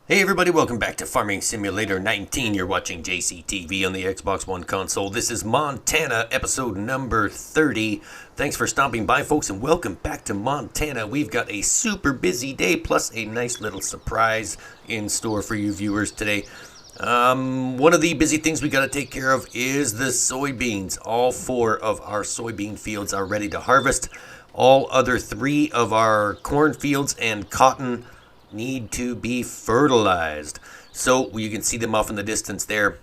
Hey everybody, welcome back to Farming Simulator 19. You're watching JCTV on the Xbox One console. This is Montana, episode number 30. Thanks for stopping by, folks, and welcome back to Montana. We've got a super busy day, plus a nice little surprise in store for you viewers today. One of the busy things we got to take care of is the soybeans. All 4 of our soybean fields are ready to harvest. All other 3 of our corn fields and cotton need to be fertilized. So you can see them off in the distance there.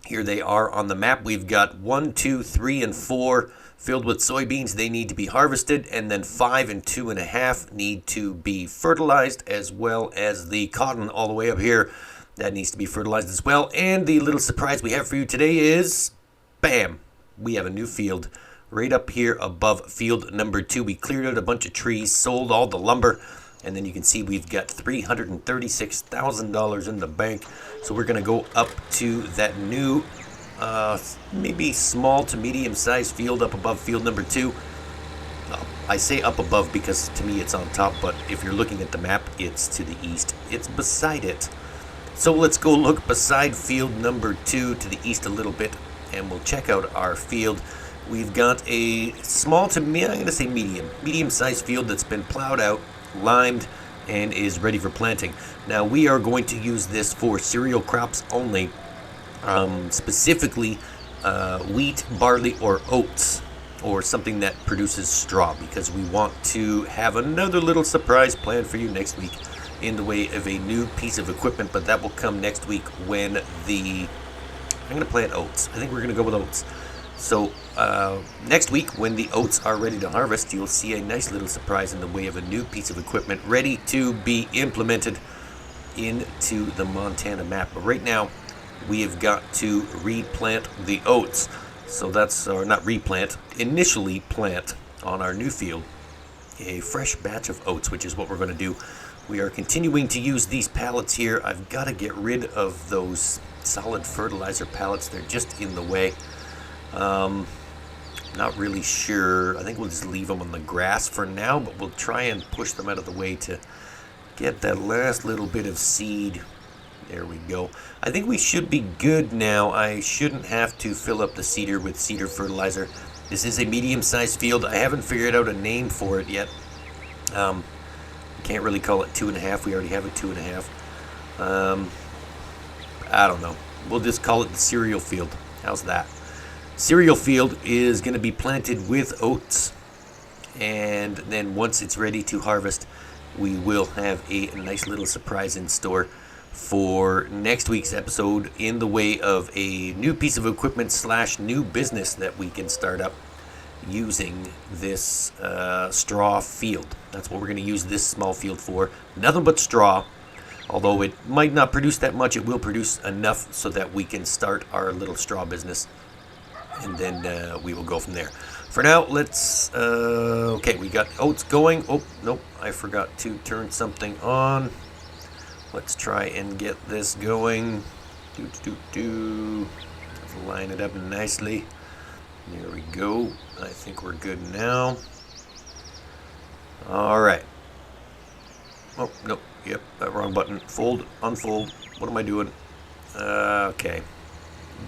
Here they are on the map. We've got 1, 2, 3, and 4 filled with soybeans. They need to be harvested, and then 5 and 2.5 need to be fertilized, as well as the cotton all the way up here. That needs to be fertilized as well. And the little surprise we have for you today is, bam, we have a new field right up here above field number 2. We cleared out a bunch of trees, sold all the lumber, and then you can see we've got $336,000 in the bank. So we're going to go up to that new, maybe small to medium-sized field up above field number 2. I say up above because to me it's on top, but if you're looking at the map, it's to the east. It's beside it. So let's go look beside field number 2 to the east a little bit, and we'll check out our field. We've got a small to, I'm going to say medium-sized field that's been plowed out, limed, and is ready for planting. Now we are going to use this for cereal crops only, specifically wheat, barley, or oats, or something that produces straw, because we want to have another little surprise planned for you next week in the way of a new piece of equipment, but that will come next week when I'm going to plant oats. I think we're going to go with oats. So next week, when the oats are ready to harvest, you'll see a nice little surprise in the way of a new piece of equipment ready to be implemented into the Montana map. But right now, we have got to replant the oats. So that's, or not replant, initially plant on our new field a fresh batch of oats, which is what we're going to do. We are continuing to use these pallets here. I've got to get rid of those solid fertilizer pallets. They're just in the way. Not really sure. I think we'll just leave them on the grass for now, but we'll try and push them out of the way to get that last little bit of seed. There we go. I think we should be good now. I shouldn't have to fill up the seeder with seeder fertilizer. This is a medium-sized field. I haven't figured out a name for it yet. Can't really call it 2.5. We already have a 2.5. I don't know. We'll just call it the cereal field. How's that? Cereal field is going to be planted with oats, and then once it's ready to harvest, we will have a nice little surprise in store for next week's episode in the way of a new piece of equipment / new business that we can start up using this straw field. That's what we're going to use this small field for. Nothing but straw. Although it might not produce that much, it will produce enough so that we can start our little straw business. And then we will go from there. For now, let's, okay, we got oats going. Oh, nope, I forgot to turn something on. Let's try and get this going. Let's line it up nicely. There we go. I think we're good now. All right. Oh, nope, yep, that wrong button. Fold, unfold. What am I doing? Okay.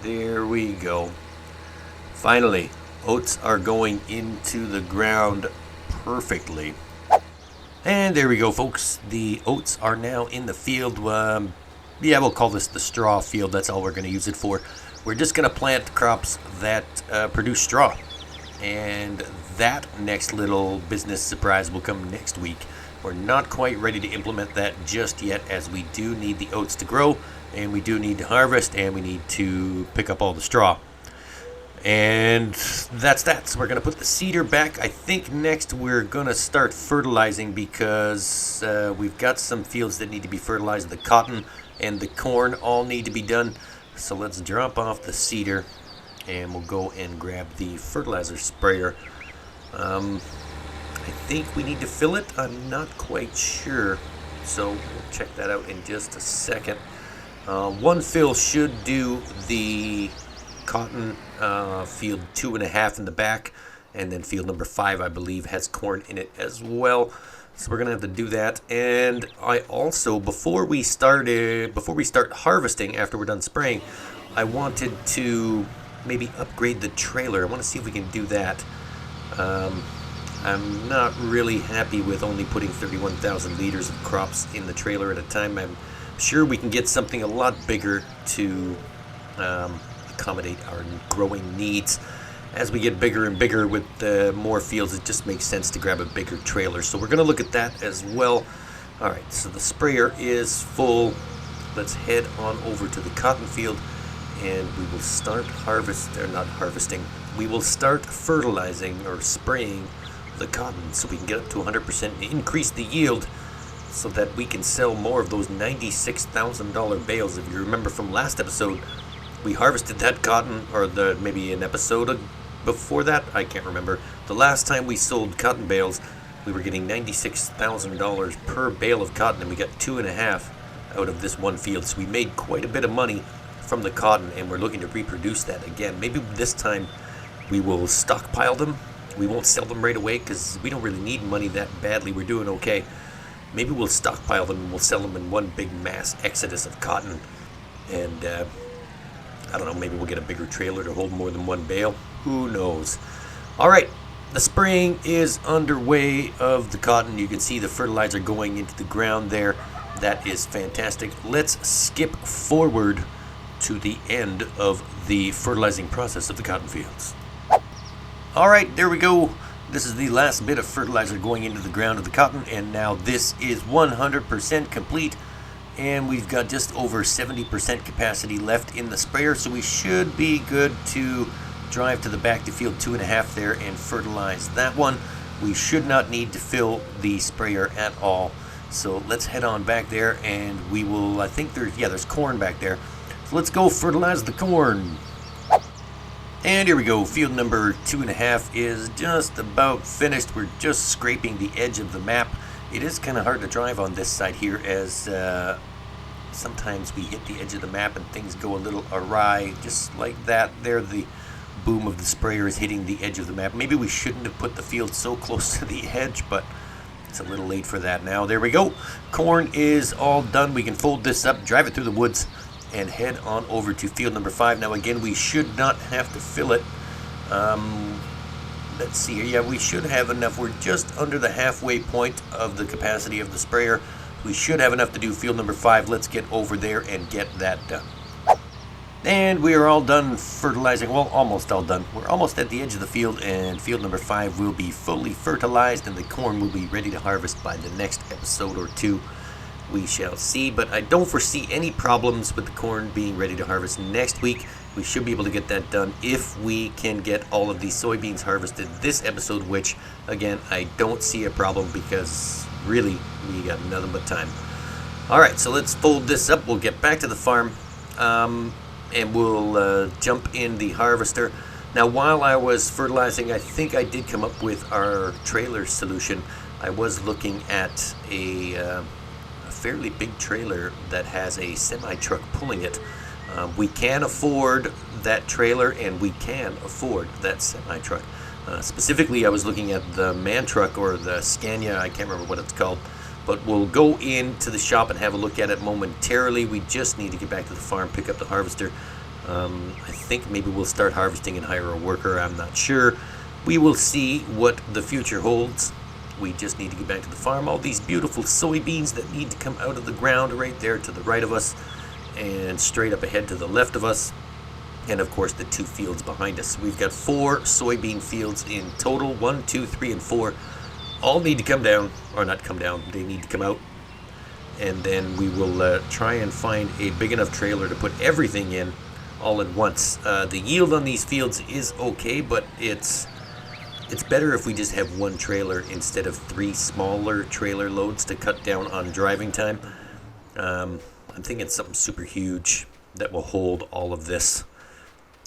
There we go. Finally, oats are going into the ground perfectly. And there we go, folks. The oats are now in the field. Yeah, we'll call this the straw field. That's all we're going to use it for. We're just going to plant crops that produce straw. And that next little business surprise will come next week. We're not quite ready to implement that just yet, as we do need the oats to grow, and we do need to harvest, and we need to pick up all the straw. And that's that. So we're going to put the seeder back. I think next we're going to start fertilizing, because we've got some fields that need to be fertilized. The cotton and the corn all need to be done. So let's drop off the seeder and we'll go and grab the fertilizer sprayer. I think we need to fill it. I'm not quite sure. So we'll check that out in just a second. One fill should do the cotton field 2.5 in the back, And then field number 5, I believe, has corn in it as well. So we're gonna have to do that. And I also, before we start harvesting after we're done spraying, I wanted to maybe upgrade the trailer. I want to see if we can do that. I'm not really happy with only putting 31,000 liters of crops in the trailer at a time. I'm sure we can get something a lot bigger to accommodate our growing needs. As we get bigger and bigger with more fields, it just makes sense to grab a bigger trailer. So we're going to look at that as well. All right, so the sprayer is full. Let's head on over to the cotton field, and we will start we will start fertilizing or spraying the cotton so we can get up to 100% and increase the yield so that we can sell more of those $96,000 bales. If you remember from last episode, we harvested that cotton, or maybe an episode before that, I can't remember. The last time we sold cotton bales, we were getting $96,000 per bale of cotton, and we got 2.5 out of this one field. So we made quite a bit of money from the cotton, and we're looking to reproduce that again. Maybe this time we will stockpile them. We won't sell them right away because we don't really need money that badly. We're doing okay. Maybe we'll stockpile them and we'll sell them in one big mass exodus of cotton. And I don't know, maybe we'll get a bigger trailer to hold more than one bale. Who knows? All right, the spraying is underway of the cotton. You can see the fertilizer going into the ground there. That is fantastic. Let's skip forward to the end of the fertilizing process of the cotton fields. All right, there we go. This is the last bit of fertilizer going into the ground of the cotton, and now this is 100% complete. And we've got just over 70% capacity left in the sprayer, so we should be good to drive to the back to field 2.5 there and fertilize that one. We should not need to fill the sprayer at all. So let's head on back there, and we will, I think there's corn back there. So let's go fertilize the corn. And here we go, field number 2.5 is just about finished. We're just scraping the edge of the map. It is kind of hard to drive on this side here, as sometimes we hit the edge of the map and things go a little awry, just like that. There, the boom of the sprayer is hitting the edge of the map. Maybe we shouldn't have put the field so close to the edge, but it's a little late for that now. There we go. Corn is all done. We can fold this up, drive it through the woods, and head on over to field number 5. Now again, we should not have to fill it. Let's see here. Yeah, we should have enough. We're just under the halfway point of the capacity of the sprayer. We should have enough to do field number 5. Let's get over there and get that done. And we are all done fertilizing. Well, almost all done. We're almost at the edge of the field, and field number 5 will be fully fertilized, and the corn will be ready to harvest by the next episode or 2. We shall see, but I don't foresee any problems with the corn being ready to harvest next week. We should be able to get that done if we can get all of these soybeans harvested this episode, which, again, I don't see a problem because, really, we got nothing but time. Alright, so let's fold this up. We'll get back to the farm, and we'll jump in the harvester. Now, while I was fertilizing, I think I did come up with our trailer solution. I was looking at a fairly big trailer that has a semi-truck pulling it. We can afford that trailer, and we can afford that semi-truck. Specifically, I was looking at the man truck, or the Scania, I can't remember what it's called, but we'll go into the shop and have a look at it momentarily. We just need to get back to the farm, pick up the harvester. I think maybe we'll start harvesting and hire a worker. I'm not sure. We will see what the future holds. We just need to get back to the farm. All these beautiful soybeans that need to come out of the ground right there to the right of us, and straight up ahead to the left of us, and of course the 2 fields behind us. We've got 4 soybean fields in total. 1, 2, 3, and 4 all need to come down, or not come down, they need to come out, and then we will try and find a big enough trailer to put everything in all at once. The yield on these fields is okay, but it's better if we just have 1 trailer instead of 3 smaller trailer loads to cut down on driving time. I'm thinking something super huge that will hold all of these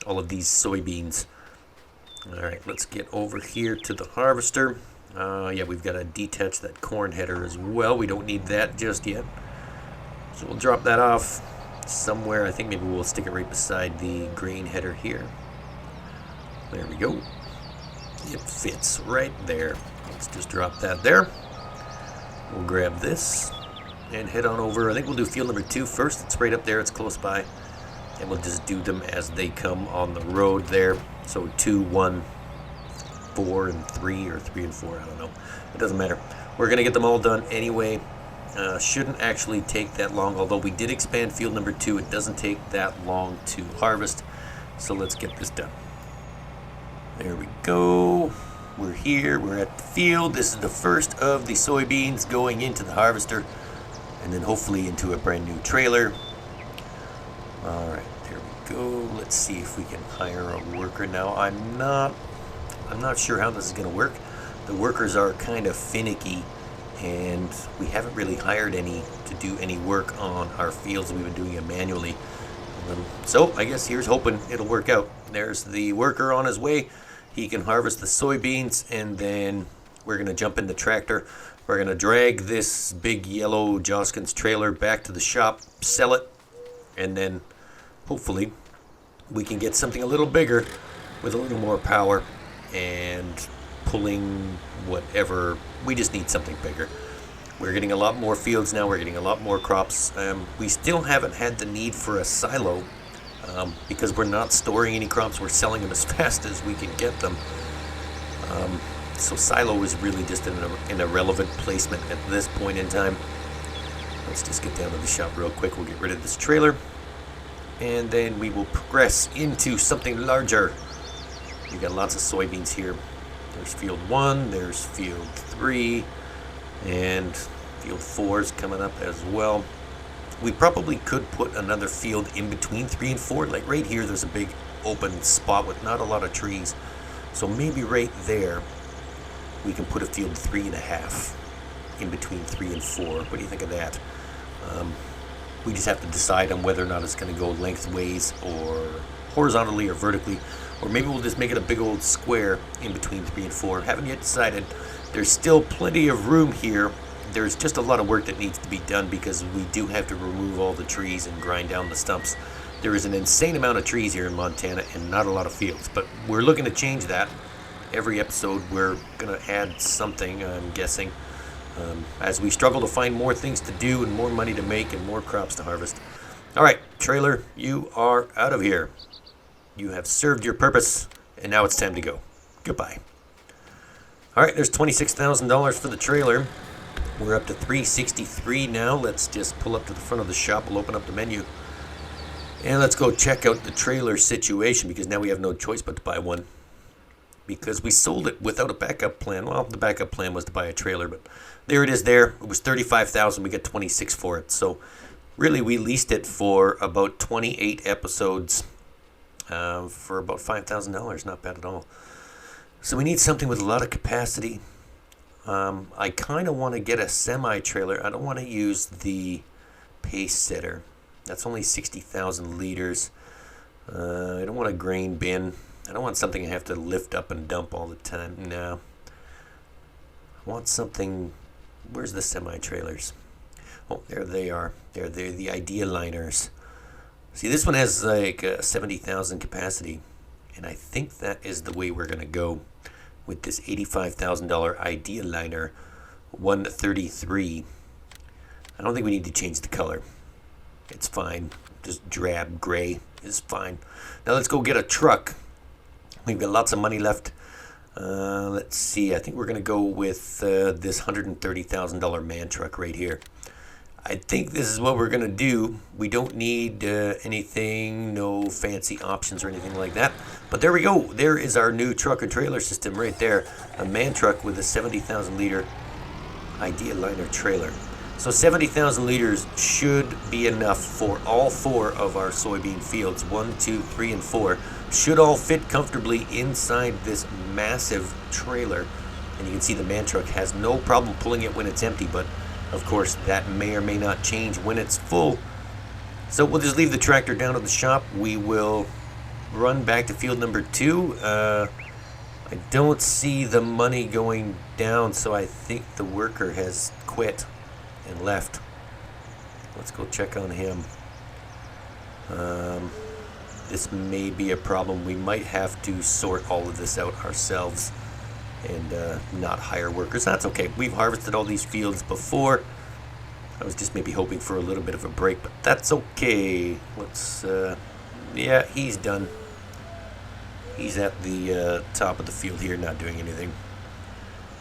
soybeans. All right, let's get over here to the harvester. Yeah, we've got to detach that corn header as well. We don't need that just yet. So we'll drop that off somewhere. I think maybe we'll stick it right beside the grain header here. There we go. It fits right there. Let's just drop that there. We'll grab this and head on over. I think we'll do field number 2 first. It's right up there. It's close by. And we'll just do them as they come on the road there. So 2, 1, 4, and 3, or 3 and 4. I don't know. It doesn't matter. We're going to get them all done anyway. Shouldn't actually take that long. Although we did expand field number 2, it doesn't take that long to harvest. So let's get this done. There we go. We're here. We're at the field. This is the first of the soybeans going into the harvester. And then hopefully into a brand new trailer. Alright, there we go. Let's see if we can hire a worker now. I'm not sure how this is going to work. The workers are kind of finicky, and we haven't really hired any to do any work on our fields. We've been doing it manually. So I guess here's hoping it'll work out. There's the worker on his way. He can harvest the soybeans, and then we're going to jump in the tractor. We're going to drag this big yellow Joskins trailer back to the shop, sell it, and then hopefully we can get something a little bigger with a little more power and pulling whatever. We just need something bigger. We're getting a lot more fields now. We're getting a lot more crops. We still haven't had the need for a silo because we're not storing any crops. We're selling them as fast as we can get them. So silo is really just an irrelevant placement at this point in time. Let's just get down to the shop real quick. We'll get rid of this trailer. And then we will progress into something larger. We've got lots of soybeans here. There's field 1, there's field 3, and field 4 is coming up as well. We probably could put another field in between 3 and 4. Like right here, there's a big open spot with not a lot of trees. So maybe right there, we can put a field 3.5 in between 3 and 4. What do you think of that? We just have to decide on whether or not it's going to go lengthways or horizontally or vertically. Or maybe we'll just make it a big old square in between 3 and 4. Haven't yet decided. There's still plenty of room here. There's just a lot of work that needs to be done because we do have to remove all the trees and grind down the stumps. There is an insane amount of trees here in Montana and not a lot of fields. But we're looking to change that. Every episode we're going to add something, I'm guessing. As we struggle to find more things to do and more money to make and more crops to harvest. All right, trailer, you are out of here. You have served your purpose, and now it's time to go. Goodbye. All right, there's $26,000 for the trailer. We're up to $363 now. Let's just pull up to the front of the shop. We'll open up the menu. And let's go check out the trailer situation because now we have no choice but to buy one. Because we sold it without a backup plan. Well, the backup plan was to buy a trailer, but there it is there. It was $35,000. We got $26,000 for it. So really, we leased it for about 28 episodes for about $5,000. Not bad at all. So we need something with a lot of capacity. I kind of want to get a semi-trailer. I don't want to use the pace setter. That's only 60,000 liters. I don't want a grain bin. I don't want something I have to lift up and dump all the time. No. I want something. Where's the semi-trailers? Oh, there they are. They're the idea liners. See, this one has like 70,000 capacity. And I think that is the way we're going to go with this $85,000 idea liner 133. I don't think we need to change the color. It's fine. Just drab gray is fine. Now let's go get a truck. We've got lots of money left. Let's see. I think we're going to go with this $130,000 man truck right here. I think this is what we're going to do. We don't need anything, no fancy options or anything like that. But there we go. There is our new truck and trailer system right there. A man truck with a 70,000 liter idea liner trailer. So 70,000 liters should be enough for all 4 of our soybean fields. 1, 2, 3, and 4 should all fit comfortably inside this massive trailer. And you can see the man truck has no problem pulling it when it's empty, but of course that may or may not change when it's full. So we'll just leave the tractor down at the shop. We will run back to field number 2. I don't see the money going down, so I think the worker has quit and left. Let's go check on him. This may be a problem. We might have to sort all of this out ourselves. and not hire workers. That's okay. We've harvested all these fields before. I was just maybe hoping for a little bit of a break, but that's okay. Let's, yeah, he's done. He's at the top of the field here, not doing anything.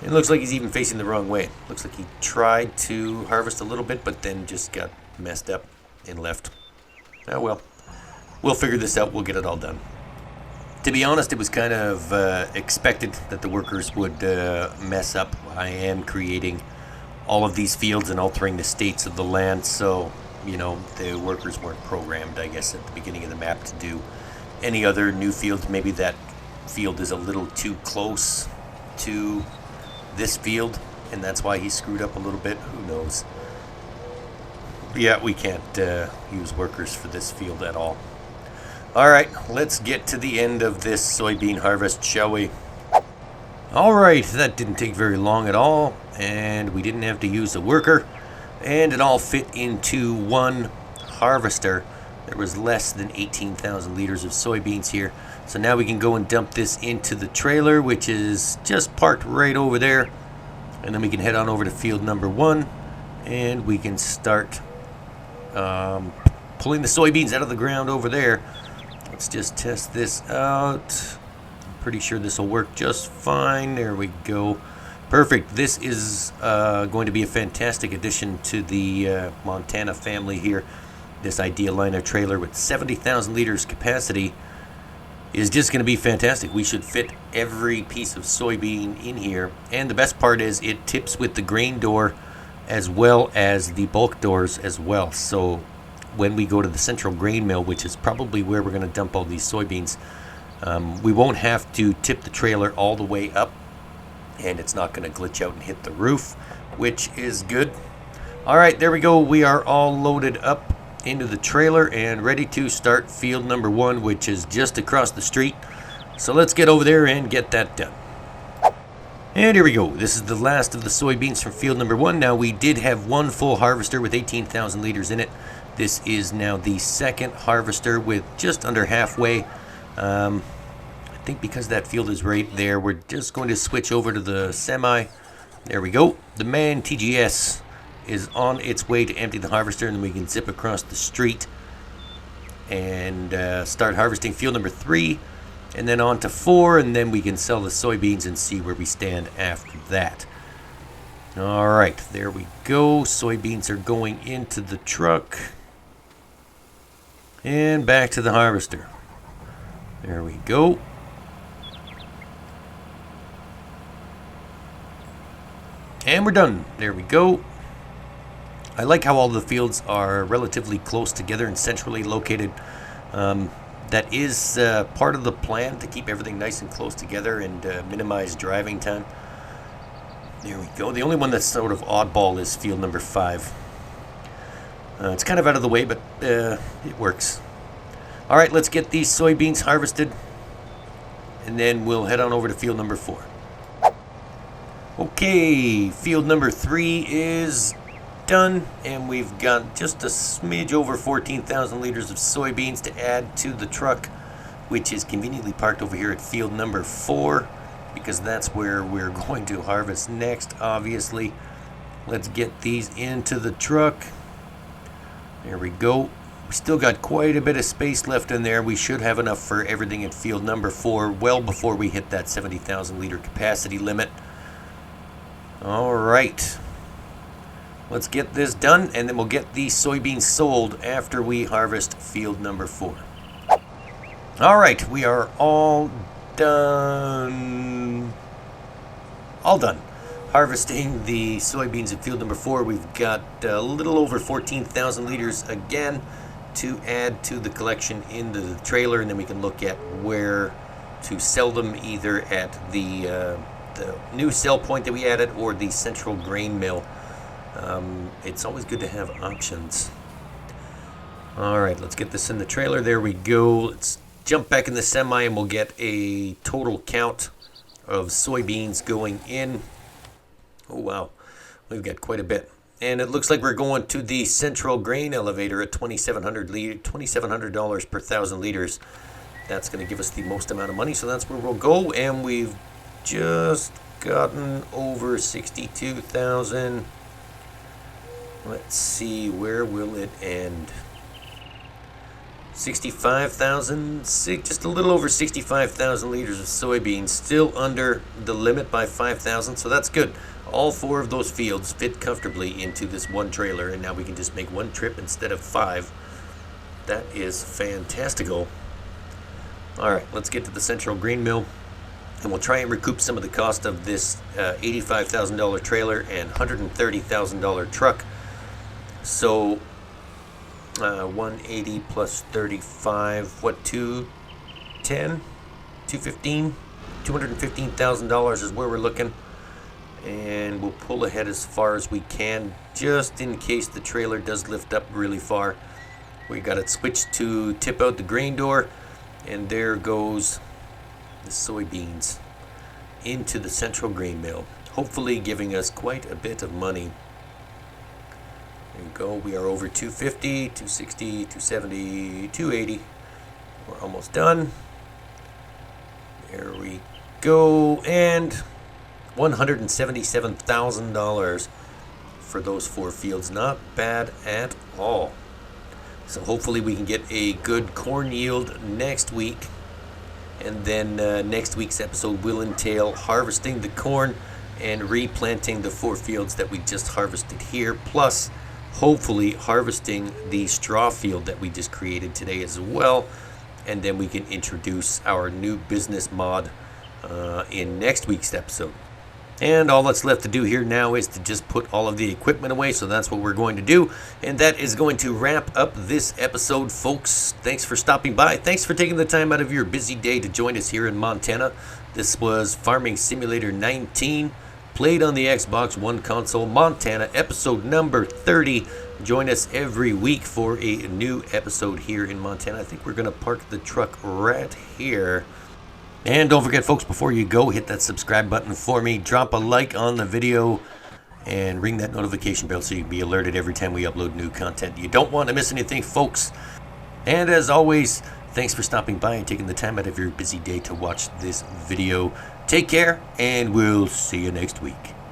It looks like he's even facing the wrong way. Looks like he tried to harvest a little bit, but then just got messed up and left. Oh well. We'll figure this out. We'll get it all done. To be honest, it was kind of expected that the workers would mess up. I am creating all of these fields and altering the states of the land, so, you know, the workers weren't programmed, I guess, at the beginning of the map to do any other new fields. Maybe that field is a little too close to this field, and that's why he screwed up a little bit. Who knows? Yeah, we can't use workers for this field at all. Alright, let's get to the end of this soybean harvest, shall we? Alright, that didn't take very long at all, and we didn't have to use a worker, and it all fit into one harvester. There was less than 18,000 liters of soybeans here, so now we can go and dump this into the trailer, which is just parked right over there, and then we can head on over to field number 1, and we can start pulling the soybeans out of the ground over there. Let's just test this out. I'm pretty sure this will work just fine. There we go. Perfect. This is going to be a fantastic addition to the Montana family here. This Idealiner trailer with 70,000 liters capacity is just going to be fantastic. We should fit every piece of soybean in here. And the best part is it tips with the grain door as well as the bulk doors as well. So when we go to the central grain mill, which is probably where we're going to dump all these soybeans, we won't have to tip the trailer all the way up, and it's not going to glitch out and hit the roof, which is good. All right, there we go. We are all loaded up into the trailer and ready to start field number 1, which is just across the street. So let's get over there and get that done. And here we go. This is the last of the soybeans from field number 1. Now, we did have one full harvester with 18,000 liters in it. This is now the second harvester with just under halfway. I think because that field is right there, we're just going to switch over to the semi. There we go. The man TGS is on its way to empty the harvester, and then we can zip across the street and start harvesting field number 3, and then on to 4, and then we can sell the soybeans and see where we stand after that. All right, there we go. Soybeans are going into the truck. And back to the harvester. There we go. And we're done. There we go. I like how all the fields are relatively close together and centrally located. That is part of the plan, to keep everything nice and close together and minimize driving time. There we go. The only one that's sort of oddball is field number 5. It's kind of out of the way, but it works. All right, let's get these soybeans harvested, and then we'll head on over to field number 4. Okay, field number 3 is done, and we've got just a smidge over 14,000 liters of soybeans to add to the truck, which is conveniently parked over here at field number 4, because that's where we're going to harvest next, obviously. Let's get these into the truck. There we go. We still got quite a bit of space left in there. We should have enough for everything at field number 4 well before we hit that 70,000 liter capacity limit. All right. Let's get this done, and then we'll get these soybeans sold after we harvest field number 4. All right, we are all done. All done. Harvesting the soybeans at field number 4. We've got a little over 14,000 liters again to add to the collection into the trailer, and then we can look at where to sell them, either at the new sell point that we added or the central grain mill. It's always good to have options. All right, let's get this in the trailer. There we go. Let's jump back in the semi, and we'll get a total count of soybeans going in. Oh, wow. We've got quite a bit. And it looks like we're going to the central grain elevator at $2,700 per 1,000 liters. That's going to give us the most amount of money, so that's where we'll go. And we've just gotten over 62,000. Let's see, where will it end? 65,000, just a little over 65,000 liters of soybeans, still under the limit by 5,000, so that's good. All 4 of those fields fit comfortably into this one trailer, and now we can just make one trip instead of 5. That is fantastical. Alright, let's get to the central grain mill, and we'll try and recoup some of the cost of this $85,000 trailer and $130,000 truck. So 180 plus 35, what, 210, 215, $215,000 is where we're looking, and we'll pull ahead as far as we can just in case the trailer does lift up really far. We got it switched to tip out the grain door, and there goes the soybeans into the central grain mill, hopefully giving us quite a bit of money. There you go, we are over 250, 260, 270, 280. We're almost done. There we go, and $177,000 for those 4 fields. Not bad at all. So hopefully we can get a good corn yield next week. And then next week's episode will entail harvesting the corn and replanting the 4 fields that we just harvested here, plus hopefully harvesting the straw field that we just created today as well. And then we can introduce our new business mod in next week's episode. And all that's left to do here now is to just put all of the equipment away, so that's what we're going to do. And that is going to wrap up this episode, folks. Thanks for stopping by. Thanks for taking the time out of your busy day to join us here in Montana. This was Farming Simulator 19, played on the Xbox One console, Montana, episode number 30. Join us every week for a new episode here in Montana. I think we're going to park the truck right here. And don't forget, folks, before you go, hit that subscribe button for me. Drop a like on the video and ring that notification bell so you can be alerted every time we upload new content. You don't want to miss anything, folks. And as always, thanks for stopping by and taking the time out of your busy day to watch this video. Take care, and we'll see you next week.